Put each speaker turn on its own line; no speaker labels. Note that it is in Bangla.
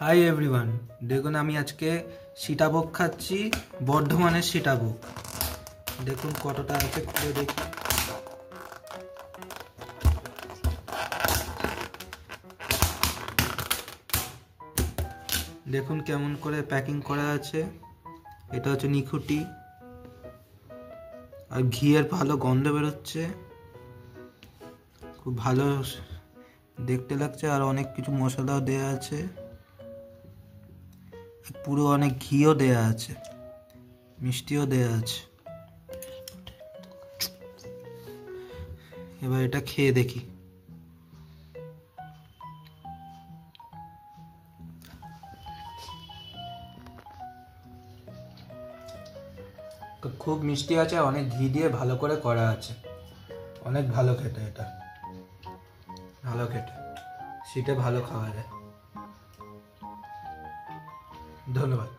হাই এভরিওয়ান, দেখুন আমি আজকে সীতাভোগ খাচ্ছি, বর্ধমানের সীতাভোগ। দেখুন কতটা আছে, খুলে দেখি। দেখুন কেমন করে প্যাকিং করা আছে। এটা হচ্ছে নিখুঁটি, আর ঘিয়ের ভালো গন্ধ বেরোচ্ছে, খুব ভালো দেখতে লাগছে। আর অনেক কিছু মশলাও দেয়া আছে, পুরো অনেক ঘিও দেয়া আছে, মিষ্টিও দেয়া আছে। এবার এটা খেয়ে দেখি। খুব মিষ্টি আছে, অনেক ঘি দিয়ে ভালো করে করা আছে, অনেক ভালো খেতে। এটা ভালো খেতে, শীতে ভালো খাওয়া যায়। ধন্যবাদ।